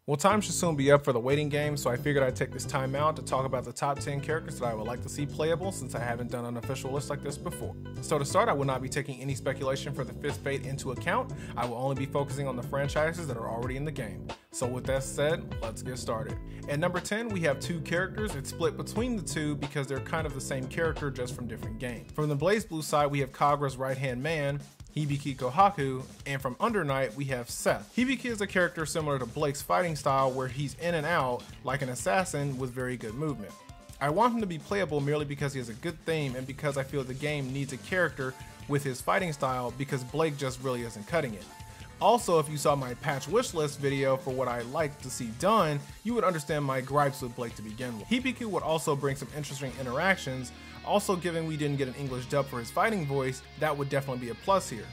Well, time should soon be up for the waiting game, so I figured I'd take this time out to talk about the top 10 characters that I would like to see playable since I haven't done an official list like this before. So to start, I will not be taking any speculation for the 5th fate into account. I will only be focusing on the franchises that are already in the game. So with that said, let's get started. At number 10, we have two characters. It's split between the two because they're kind of the same character just from different games. From the Blazblue side, we have Kagura's right-hand man, Hibiki Kohaku, and from Under Night we have Seth. Hibiki is a character similar to Blake's fighting style where he's in and out like an assassin with very good movement. I want him to be playable merely because he has a good theme and because I feel the game needs a character with his fighting style because Blake just really isn't cutting it. Also, if you saw my patch wishlist video for what I like to see done, you would understand my gripes with Blake to begin with. Hibiki would also bring some interesting interactions. Also, given we didn't get an English dub for his fighting voice, that would definitely be a plus here.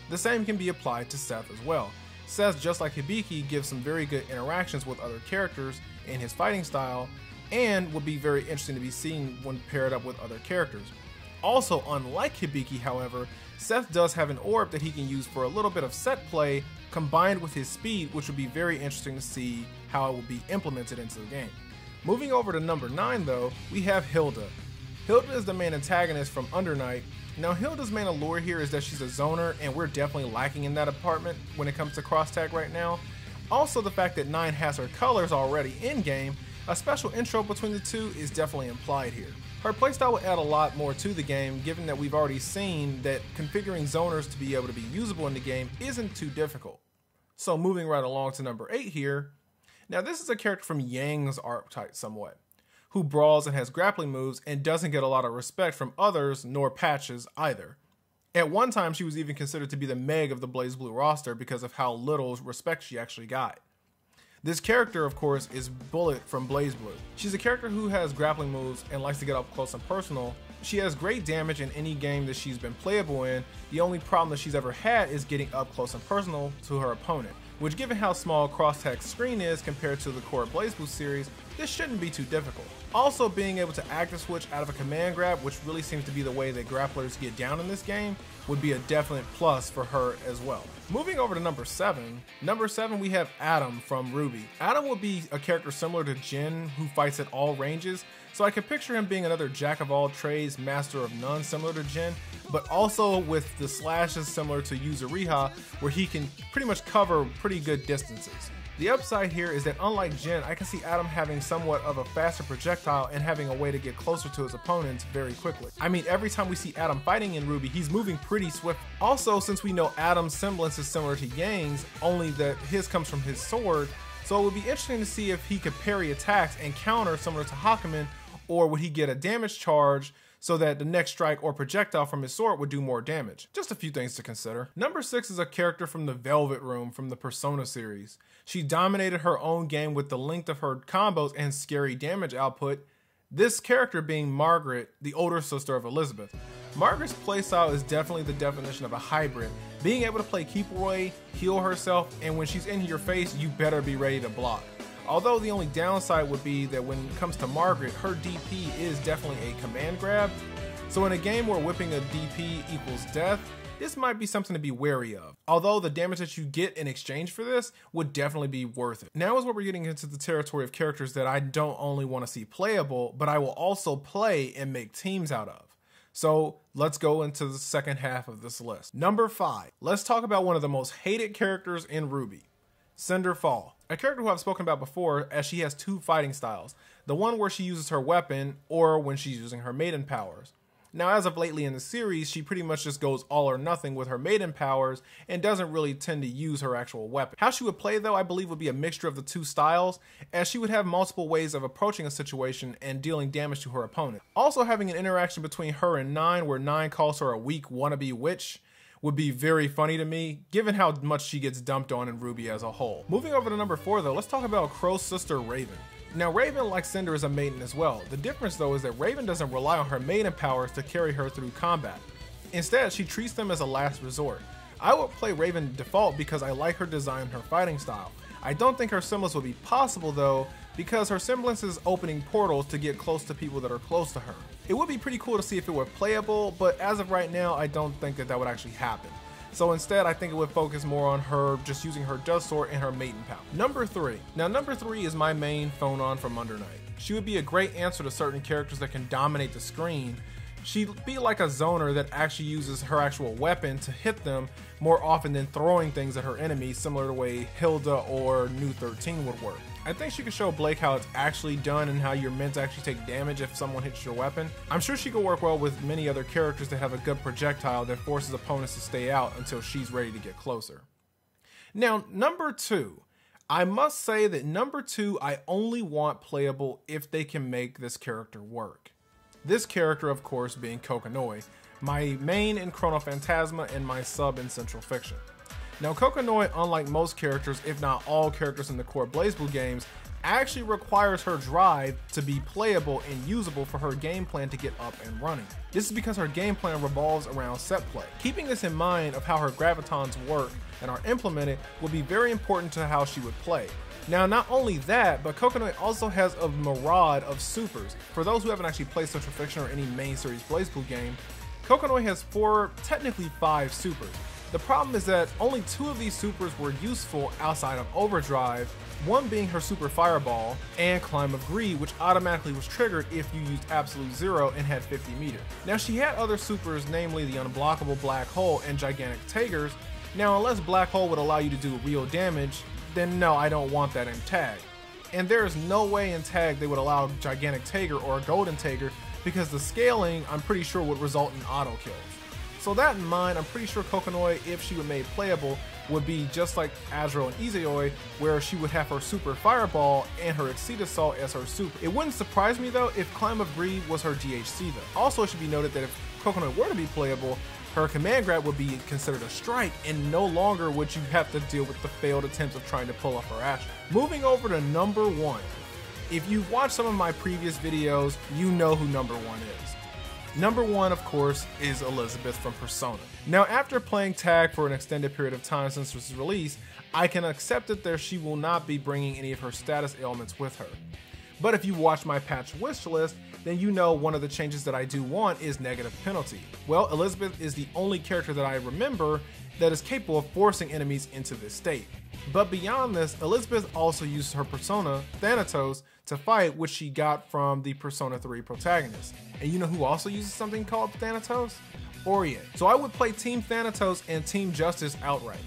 The same can be applied to Seth as well. Seth, just like Hibiki, gives some very good interactions with other characters in his fighting style and would be very interesting to be seen when paired up with other characters. Also, unlike Hibiki, however, Seth does have an orb that he can use for a little bit of set play combined with his speed, which would be very interesting to see how it will be implemented into the game. Moving over to number 9 though, we have Hilda. Hilda is the main antagonist from Under Night. Now Hilda's main allure here is that she's a zoner and we're definitely lacking in that department when it comes to cross tag right now. Also the fact that 9 has her colors already in game, a special intro between the two is definitely implied here. Her playstyle will add a lot more to the game given that we've already seen that configuring zoners to be able to be usable in the game isn't too difficult. So moving right along to number 8 here. Now this is a character from Yang's archetype somewhat, who brawls and has grappling moves and doesn't get a lot of respect from others nor patches either. At one time she was even considered to be the Meg of the Blazblue roster because of how little respect she actually got. This character, of course, is Bullet from Blazblue. She's a character who has grappling moves and likes to get up close and personal. She has great damage in any game that she's been playable in. The only problem that she's ever had is getting up close and personal to her opponent, which given how small cross-tag screen is compared to the core Blazblue series, this shouldn't be too difficult. Also, being able to active switch out of a command grab, which really seems to be the way that grapplers get down in this game, would be a definite plus for her as well. Moving over to number 7. Number 7 we have Adam from Ruby. Adam would be a character similar to Jin who fights at all ranges, so I can picture him being another jack of all trades, master of none similar to Jin, but also with the slashes similar to Yuzuriha where he can pretty much cover pretty good distances. The upside here is that unlike Jin, I can see Adam having somewhat of a faster projectile and having a way to get closer to his opponents very quickly. I mean, every time we see Adam fighting in Ruby, he's moving pretty swift. Also, since we know Adam's semblance is similar to Yang's, only that his comes from his sword, so it would be interesting to see if he could parry attacks and counter similar to Hakumen, or would he get a damage charge so that the next strike or projectile from his sword would do more damage. Just a few things to consider. Number 6 is a character from the Velvet Room from the Persona series. She dominated her own game with the length of her combos and scary damage output, this character being Margaret, the older sister of Elizabeth. Margaret's playstyle is definitely the definition of a hybrid, being able to play keep away, heal herself, and when she's in your face, you better be ready to block. Although the only downside would be that when it comes to Margaret, her DP is definitely a command grab. So in a game where whipping a DP equals death, this might be something to be wary of. Although the damage that you get in exchange for this would definitely be worth it. Now is where we're getting into the territory of characters that I don't only want to see playable, but I will also play and make teams out of. So let's go into the second half of this list. Number 5, let's talk about one of the most hated characters in Ruby, Cinderfall. A character who I've spoken about before, as she has two fighting styles. The one where she uses her weapon, or when she's using her maiden powers. Now as of lately in the series, she pretty much just goes all or nothing with her maiden powers, and doesn't really tend to use her actual weapon. How she would play though, I believe would be a mixture of the two styles, as she would have multiple ways of approaching a situation and dealing damage to her opponent. Also having an interaction between her and 9, where 9 calls her a weak wannabe witch, would be very funny to me, given how much she gets dumped on in Ruby as a whole. Moving over to number 4 though, let's talk about Crow's sister Raven. Now Raven, like Cinder, is a maiden as well. The difference though is that Raven doesn't rely on her maiden powers to carry her through combat. Instead, she treats them as a last resort. I would play Raven default because I like her design and her fighting style. I don't think her semblance would be possible though, because her semblance is opening portals to get close to people that are close to her. It would be pretty cool to see if it were playable, but as of right now, I don't think that would actually happen. So instead, I think it would focus more on her just using her Dust Sword and her Maiden Power. Number 3. Now number 3 is my main Phonon from Under Night. She would be a great answer to certain characters that can dominate the screen. She'd be like a zoner that actually uses her actual weapon to hit them more often than throwing things at her enemies, similar to the way Hilda or New 13 would work. I think she could show Blake how it's actually done and how you're meant to actually take damage if someone hits your weapon. I'm sure she could work well with many other characters that have a good projectile that forces opponents to stay out until she's ready to get closer. Now, number 2. I must say that number 2 I only want playable if they can make this character work. This character, of course, being Kokonoi, my main in Chrono Phantasma and my sub in Central Fiction. Now, Kokonoi, unlike most characters, if not all characters in the core Blazblue games, actually requires her drive to be playable and usable for her game plan to get up and running. This is because her game plan revolves around set play. Keeping this in mind of how her gravitons work and are implemented will be very important to how she would play. Now, not only that, but Kokonoi also has a myriad of supers. For those who haven't actually played Central Fiction or any main series Blazblue game, Kokonoi has 4, technically 5 supers. The problem is that only 2 of these supers were useful outside of Overdrive, one being her Super Fireball and Climb of Greed, which automatically was triggered if you used Absolute Zero and had 50 meter. Now, she had other supers, namely the Unblockable Black Hole and Gigantic Tigers. Now, unless Black Hole would allow you to do real damage, then no, I don't want that in Tag. And there is no way in Tag they would allow Gigantic Tiger or a Golden Tiger because the scaling, I'm pretty sure, would result in auto kills. So that in mind, I'm pretty sure Kokonoi, if she were made playable, would be just like Azro and Izayoi, where she would have her Super Fireball and her Exceed Assault as her super. It wouldn't surprise me though if Climb of Greed was her DHC though. Also, it should be noted that if Kokonoi were to be playable, her command grab would be considered a strike, and no longer would you have to deal with the failed attempts of trying to pull off her action. Moving over to number 1. If you've watched some of my previous videos, you know who number 1 is. Number 1, of course, is Elizabeth from Persona. Now, after playing Tag for an extended period of time since its release, I can accept that she will not be bringing any of her status ailments with her. But if you watch my patch wish list, then you know one of the changes that I do want is negative penalty. Well, Elizabeth is the only character that I remember that is capable of forcing enemies into this state. But beyond this, Elizabeth also uses her persona, Thanatos, to fight, which she got from the Persona 3 protagonist. And you know who also uses something called Thanatos? Orie. So I would play Team Thanatos and Team Justice outright.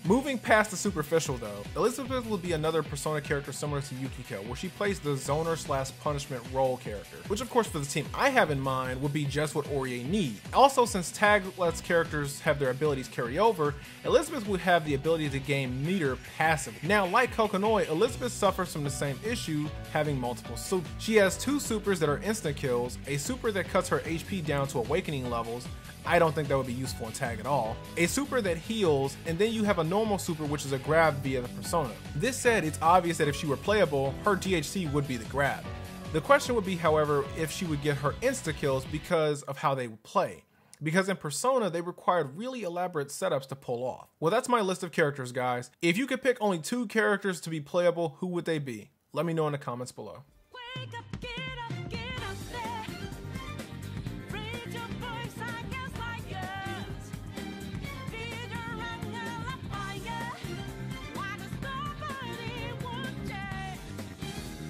Moving past the superficial though, Elizabeth will be another Persona character similar to Yukiko, where she plays the zoner / punishment role character, which of course for the team I have in mind would be just what Orie needs. Also, since Tag lets characters have their abilities carry over, Elizabeth would have the ability to gain meter passively. Now, like Kokonoi, Elizabeth suffers from the same issue, having multiple supers. She has 2 supers that are instant kills, a super that cuts her HP down to awakening levels. I don't think that would be useful in Tag at all. A super that heals, and then you have a normal super which is a grab via the persona. This said, it's obvious that if she were playable, her DHC would be the grab. The question would be, however, if she would get her insta kills because of how they would play. Because in Persona, they required really elaborate setups to pull off. Well, that's my list of characters, guys. If you could pick only 2 characters to be playable, who would they be? Let me know in the comments below. Wake up.